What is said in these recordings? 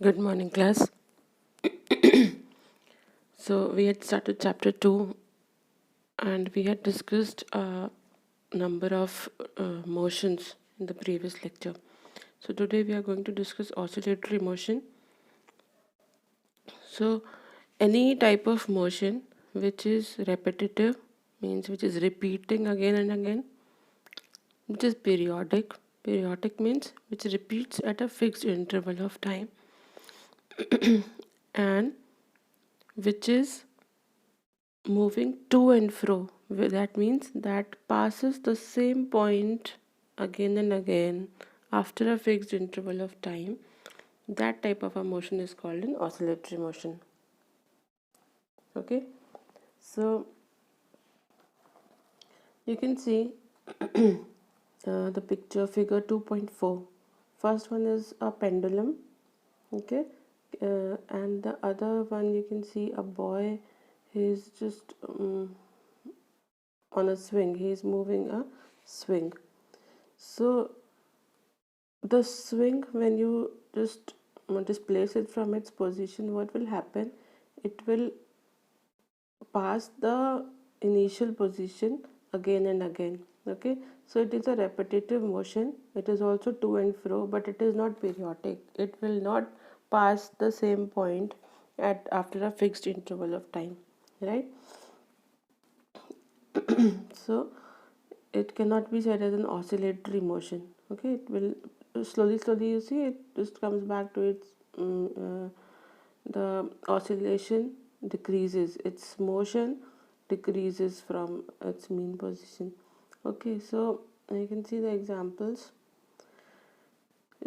Good morning, class. So, we had started chapter 2 and we had discussed a number of motions in the previous lecture. So, today we are going to discuss oscillatory motion. So, any type of motion which is repetitive, means which is repeating again and again, which is periodic. Periodic means which repeats at a fixed interval of time, and which is moving to and fro. That means that passes the same point again and again after a fixed interval of time. That type of a motion is called an oscillatory motion. Okay, so you can see the picture figure 2.4. First one is a pendulum. Okay, and the other one you can see a boy. He's just on a swing. He's moving a swing. So the swing, when you just displace it from its position, what will happen? It will pass the initial position again and again. Okay, so it is a repetitive motion. It is also to and fro, but it is not periodic. It will not pass the same point at after a fixed interval of time, right? So it cannot be said as an oscillatory motion. Okay, it will slowly you see it just comes back to its the oscillation decreases, its motion decreases from its mean position. Okay, so you can see the examples.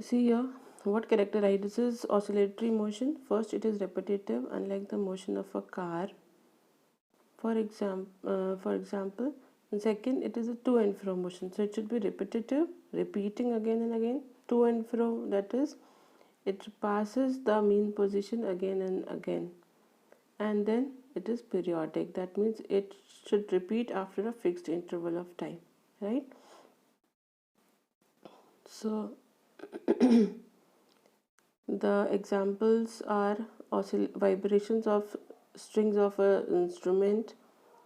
See here, what characterizes oscillatory motion? First, it is repetitive, unlike the motion of a car. For example, and second, it is a to and fro motion. So it should be repetitive, repeating again and again. To and fro, that is, it passes the mean position again and again. And then it is periodic. That means it should repeat after a fixed interval of time, right? So the examples are vibrations of strings of an instrument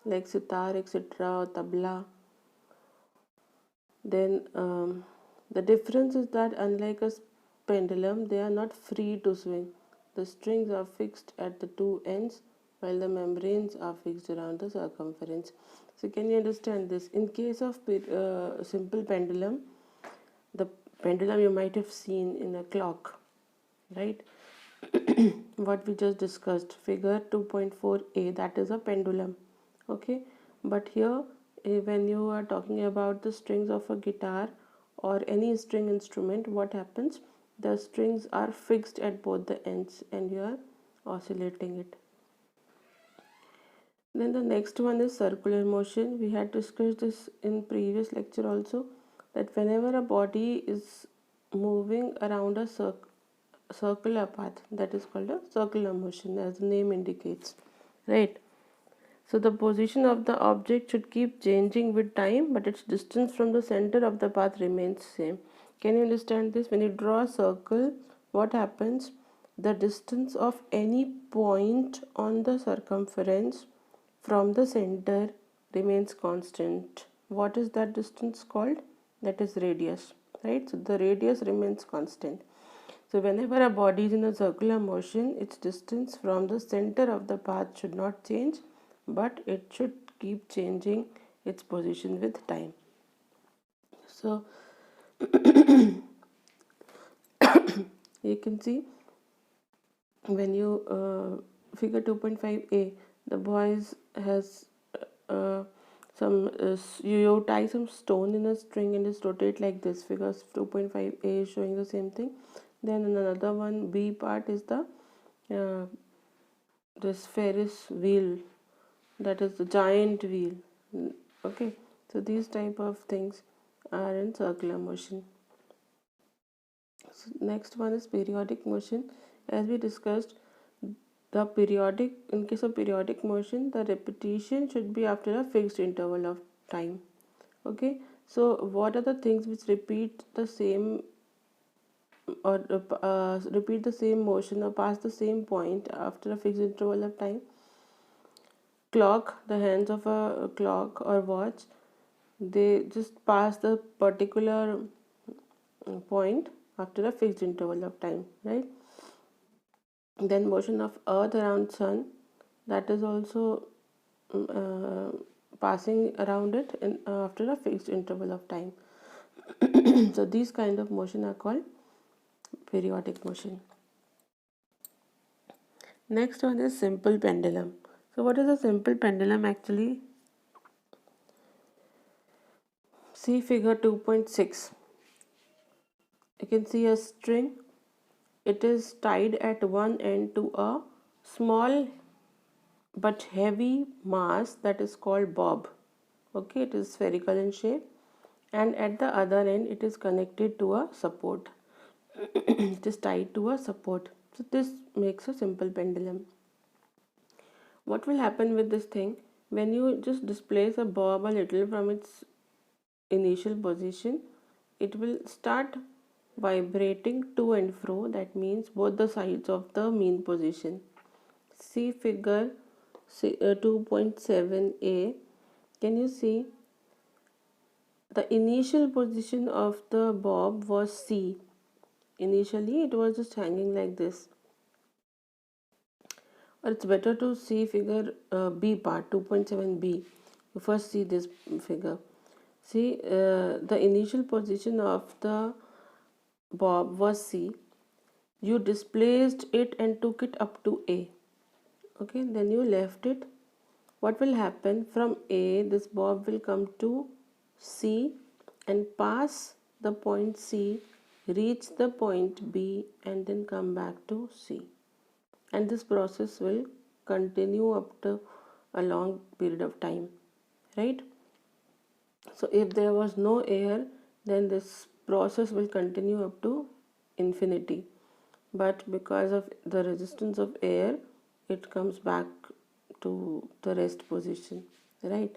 like sitar, etc., or tabla. Then the difference is that unlike a pendulum, they are not free to swing. The strings are fixed at the two ends while the membranes are fixed around the circumference. So can you understand this? In case of simple pendulum, the pendulum you might have seen in a clock, right? What we just discussed, figure 2.4a, that is a pendulum. Okay, but here when you are talking about the strings of a guitar or any string instrument, what happens? The strings are fixed at both the ends and you are oscillating it. Then the next one is circular motion. We had discussed this in previous lecture also, that whenever a body is moving around a circular path, that is called a circular motion, as the name indicates, right? So the position of the object should keep changing with time, but its distance from the center of the path remains same. Can you understand this? When you draw a circle, what happens? The distance of any point on the circumference from the center remains constant. What is that distance called? That is radius, right? So the radius remains constant. So whenever a body is in a circular motion, its distance from the center of the path should not change, but it should keep changing its position with time. So you can see when you figure 2.5a, the boy has some you tie some stone in a string and just rotate like this. Figure 2.5a is showing the same thing. Then another one, b part, is the this Ferris wheel, that is the giant wheel. Okay, so these type of things are in circular motion. So next one is periodic motion. As we discussed, the periodic, in case of periodic motion, the repetition should be after a fixed interval of time. Okay, so what are the things which repeat the same or repeat the same motion or pass the same point after a fixed interval of time. Clock, the hands of a clock or watch, they just pass the particular point after a fixed interval of time, right? Then motion of earth around sun, that is also uh, passing around it after a fixed interval of time. So these kind of motion are called periodic motion. Next one is simple pendulum. So what is a simple pendulum actually? See figure 2.6. You can see a string. It is tied at one end to a small but heavy mass that is called bob. Okay, it is spherical in shape, and at the other end it is connected to a support. It is tied to a support. So this makes a simple pendulum. What will happen with this thing when you just displace a bob a little from its initial position? It will start vibrating to and fro, that means both the sides of the mean position. See figure 2.7a. Can you see the initial position of the bob was C. Initially it was just hanging like this, or it's better to see figure B part 2.7b. You first see this figure. See, the initial position of the bob was C. You displaced it and took it up to A. Okay, then you left it. What will happen from A? This bob will come to C and pass the point C, reach the point B, and then come back to C. And this process will continue up to a long period of time, right? So if there was no air, then this process will continue up to infinity, but because of the resistance of air, it comes back to the rest position, right?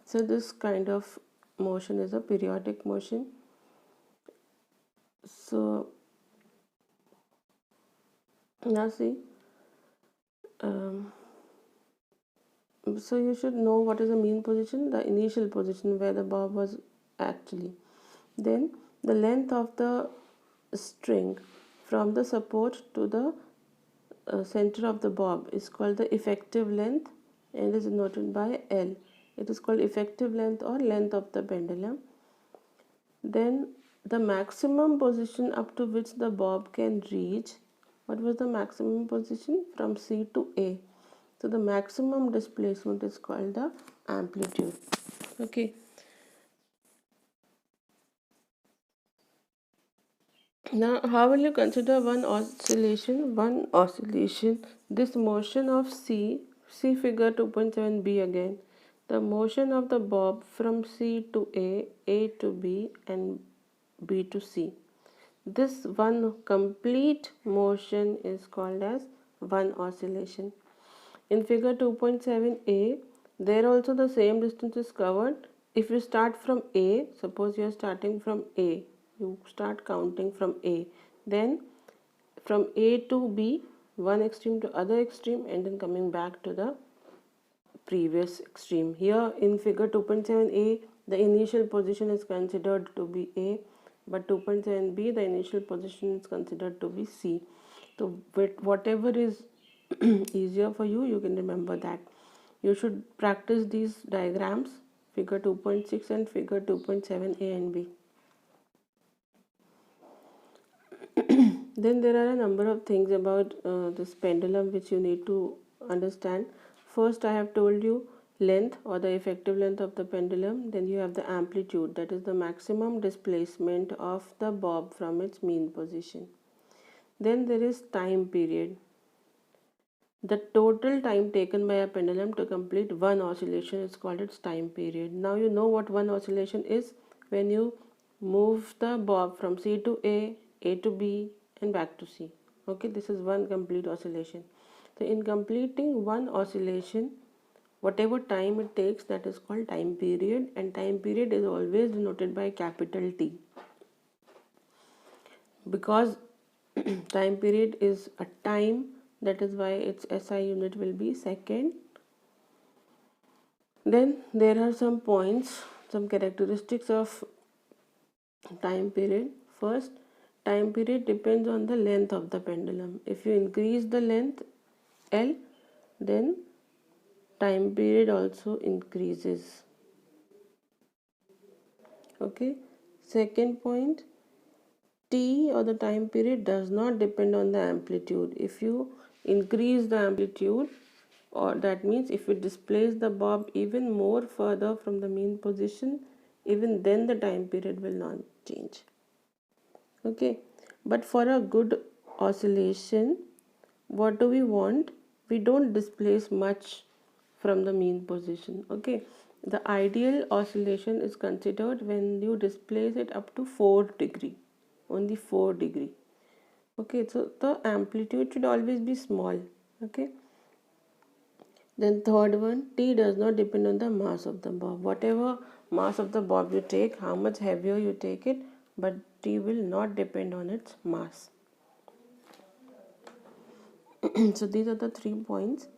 So this kind of motion is a periodic motion. So now see, um, so you should know what is the mean position, the initial position where the bob was actually. Then the length of the string from the support to the center of the bob is called the effective length and is noted by L. It is called effective length or length of the pendulum. Then the maximum position up to which the bob can reach. What was the maximum position? From C to A. So the maximum displacement is called the amplitude. Okay. Now, how will you consider one oscillation? One oscillation, this motion of C, see figure 2.7b again. The motion of the bob from C to A to B, and B to C. This one complete motion is called as one oscillation. In figure 2.7a, there also the same distance is covered. If you start from A, suppose you are starting from A, you start counting from A, then from A to B, one extreme to other extreme, and then coming back to the previous extreme. Here in figure 2.7a, the initial position is considered to be A, but 2.7b, the initial position is considered to be C. So whatever is easier for you, you can remember that. You should practice these diagrams, figure 2.6 and figure 2.7a and b. Then there are a number of things about this pendulum which you need to understand. First, I have told you length or the effective length of the pendulum. Then you have the amplitude, that is the maximum displacement of the bob from its mean position. Then there is time period, the total time taken by a pendulum to complete one oscillation is called its time period. Now you know what one oscillation is. When you move the bob from C to A to B, and back to C. Okay, this is one complete oscillation. So in completing one oscillation, whatever time it takes, that is called time period, and time period is always denoted by capital T. because time period is a time, that is why its SI unit will be second. Then there are some points, some characteristics of time period. First, time period depends on the length of the pendulum. If you increase the length L, then time period also increases. Okay. Second point, T or the time period does not depend on the amplitude. If you increase the amplitude, or that means if you displace the bob even more further from the mean position, even then the time period will not change. Okay, but for a good oscillation, what do we want? We don't displace much from the mean position. Okay, the ideal oscillation is considered when you displace it up to 4 degree, only 4 degree. Okay, so the amplitude should always be small. Okay, then third one, T does not depend on the mass of the bob. Whatever mass of the bob you take, how much heavier you take it, but T will not depend on its mass. So these are the 3 points.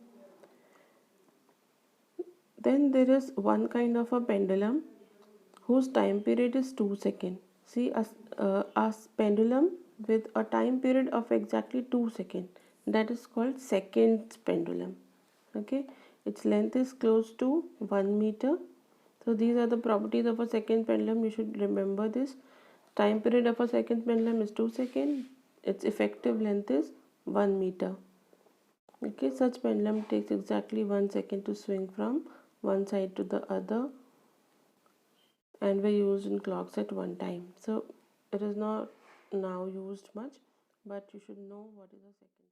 Then there is one kind of a pendulum whose time period is 2 seconds. See, a pendulum with a time period of exactly 2 seconds, that is called second pendulum. Okay, its length is close to 1 meter. So these are the properties of a second pendulum. You should remember this. Time period of a second pendulum is 2 seconds. Its effective length is 1 meter. Okay, such pendulum takes exactly 1 second to swing from one side to the other and were used in clocks at one time. So it is not now used much, but you should know what is a second.